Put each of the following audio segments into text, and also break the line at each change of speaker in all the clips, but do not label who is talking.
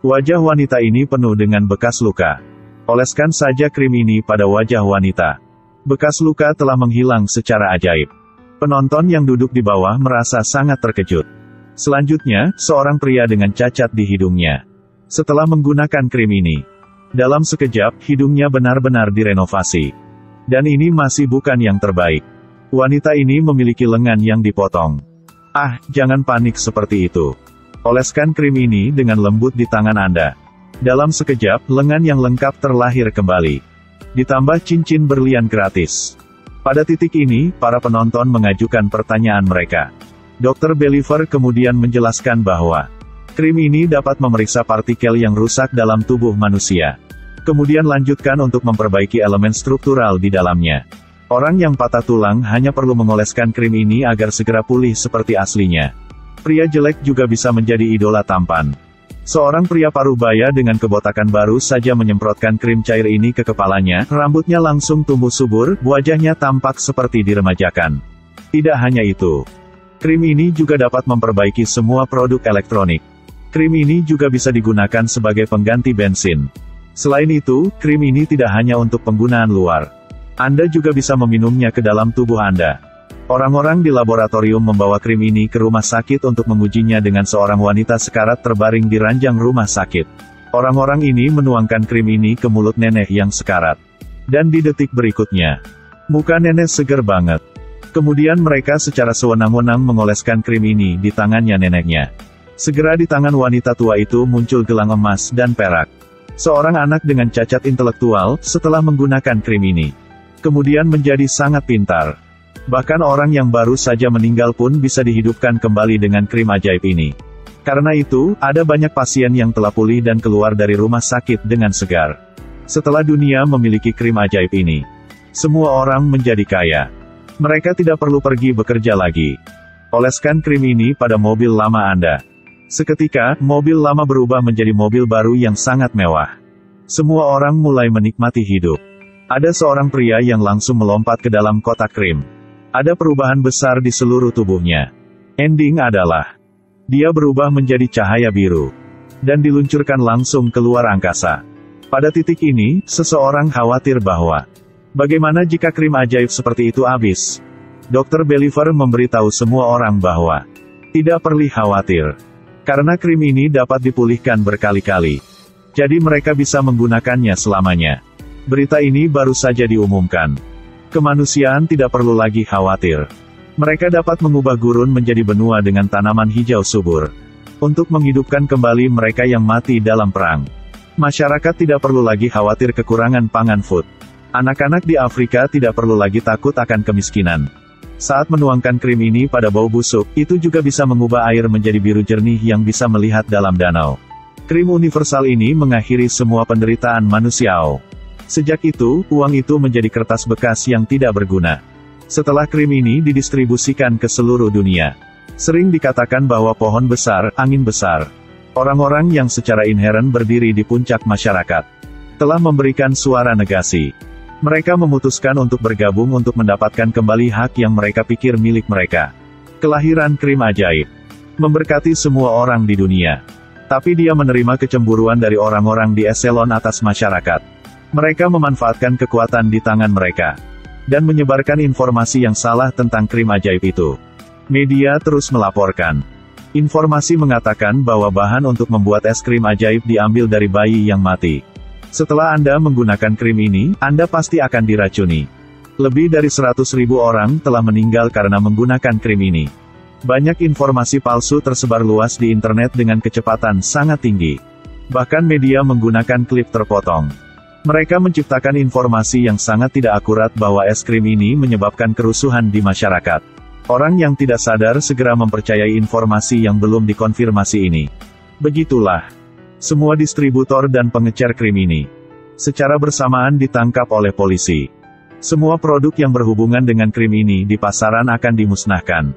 Wajah wanita ini penuh dengan bekas luka. Oleskan saja krim ini pada wajah wanita. Bekas luka telah menghilang secara ajaib. Penonton yang duduk di bawah merasa sangat terkejut. Selanjutnya, seorang pria dengan cacat di hidungnya. Setelah menggunakan krim ini, dalam sekejap, hidungnya benar-benar direnovasi. Dan ini masih bukan yang terbaik. Wanita ini memiliki lengan yang dipotong. Ah, jangan panik seperti itu. Oleskan krim ini dengan lembut di tangan Anda. Dalam sekejap, lengan yang lengkap terlahir kembali. Ditambah cincin berlian gratis. Pada titik ini, para penonton mengajukan pertanyaan mereka. Dr. Believer kemudian menjelaskan bahwa krim ini dapat memeriksa partikel yang rusak dalam tubuh manusia. Kemudian lanjutkan untuk memperbaiki elemen struktural di dalamnya. Orang yang patah tulang hanya perlu mengoleskan krim ini agar segera pulih seperti aslinya. Pria jelek juga bisa menjadi idola tampan. Seorang pria parubaya dengan kebotakan baru saja menyemprotkan krim cair ini ke kepalanya, rambutnya langsung tumbuh subur, wajahnya tampak seperti diremajakan. Tidak hanya itu. Krim ini juga dapat memperbaiki semua produk elektronik. Krim ini juga bisa digunakan sebagai pengganti bensin. Selain itu, krim ini tidak hanya untuk penggunaan luar. Anda juga bisa meminumnya ke dalam tubuh Anda. Orang-orang di laboratorium membawa krim ini ke rumah sakit untuk mengujinya dengan seorang wanita sekarat terbaring di ranjang rumah sakit. Orang-orang ini menuangkan krim ini ke mulut nenek yang sekarat. Dan di detik berikutnya, muka nenek seger banget. Kemudian mereka secara sewenang-wenang mengoleskan krim ini di tangannya neneknya. Segera di tangan wanita tua itu muncul gelang emas dan perak. Seorang anak dengan cacat intelektual, setelah menggunakan krim ini, kemudian menjadi sangat pintar. Bahkan orang yang baru saja meninggal pun bisa dihidupkan kembali dengan krim ajaib ini. Karena itu, ada banyak pasien yang telah pulih dan keluar dari rumah sakit dengan segar. Setelah dunia memiliki krim ajaib ini, semua orang menjadi kaya. Mereka tidak perlu pergi bekerja lagi. Oleskan krim ini pada mobil lama Anda. Seketika, mobil lama berubah menjadi mobil baru yang sangat mewah. Semua orang mulai menikmati hidup. Ada seorang pria yang langsung melompat ke dalam kotak krim. Ada perubahan besar di seluruh tubuhnya. Ending adalah, dia berubah menjadi cahaya biru. Dan diluncurkan langsung keluar angkasa. Pada titik ini, seseorang khawatir bahwa, bagaimana jika krim ajaib seperti itu habis? Dr. Believer memberitahu semua orang bahwa, tidak perlu khawatir. Karena krim ini dapat dipulihkan berkali-kali. Jadi mereka bisa menggunakannya selamanya. Berita ini baru saja diumumkan. Kemanusiaan tidak perlu lagi khawatir. Mereka dapat mengubah gurun menjadi benua dengan tanaman hijau subur. Untuk menghidupkan kembali mereka yang mati dalam perang. Masyarakat tidak perlu lagi khawatir kekurangan pangan food. Anak-anak di Afrika tidak perlu lagi takut akan kemiskinan. Saat menuangkan krim ini pada bau busuk, itu juga bisa mengubah air menjadi biru jernih yang bisa melihat dalam danau. Krim universal ini mengakhiri semua penderitaan manusia. Sejak itu, uang itu menjadi kertas bekas yang tidak berguna. Setelah krim ini didistribusikan ke seluruh dunia. Sering dikatakan bahwa pohon besar, angin besar. Orang-orang yang secara inheren berdiri di puncak masyarakat, telah memberikan suara negasi. Mereka memutuskan untuk bergabung untuk mendapatkan kembali hak yang mereka pikir milik mereka. Kelahiran krim ajaib memberkati semua orang di dunia. Tapi dia menerima kecemburuan dari orang-orang di eselon atas masyarakat. Mereka memanfaatkan kekuatan di tangan mereka. Dan menyebarkan informasi yang salah tentang krim ajaib itu. Media terus melaporkan. Informasi mengatakan bahwa bahan untuk membuat es krim ajaib diambil dari bayi yang mati. Setelah Anda menggunakan krim ini, Anda pasti akan diracuni. Lebih dari 100.000 orang telah meninggal karena menggunakan krim ini. Banyak informasi palsu tersebar luas di internet dengan kecepatan sangat tinggi. Bahkan media menggunakan klip terpotong. Mereka menciptakan informasi yang sangat tidak akurat bahwa es krim ini menyebabkan kerusuhan di masyarakat. Orang yang tidak sadar segera mempercayai informasi yang belum dikonfirmasi ini. Begitulah. Semua distributor dan pengecer krim ini secara bersamaan ditangkap oleh polisi. Semua produk yang berhubungan dengan krim ini di pasaran akan dimusnahkan.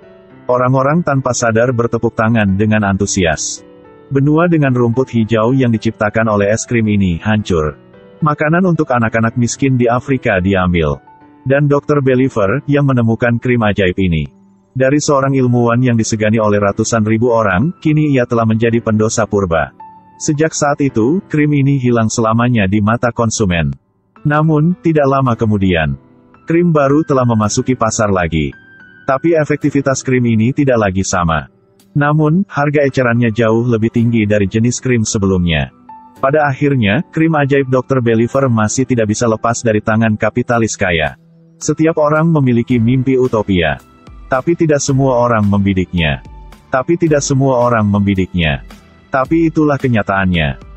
Orang-orang tanpa sadar bertepuk tangan dengan antusias. Benua dengan rumput hijau yang diciptakan oleh es krim ini hancur. Makanan untuk anak-anak miskin di Afrika diambil. Dan Dr. Believer, yang menemukan krim ajaib ini. Dari seorang ilmuwan yang disegani oleh ratusan ribu orang, kini ia telah menjadi pendosa purba. Sejak saat itu, krim ini hilang selamanya di mata konsumen. Namun, tidak lama kemudian, krim baru telah memasuki pasar lagi. Tapi efektivitas krim ini tidak lagi sama. Namun, harga ecerannya jauh lebih tinggi dari jenis krim sebelumnya. Pada akhirnya, krim ajaib Dr. Believer masih tidak bisa lepas dari tangan kapitalis kaya. Setiap orang memiliki mimpi utopia. Tapi tidak semua orang membidiknya. Tapi itulah kenyataannya.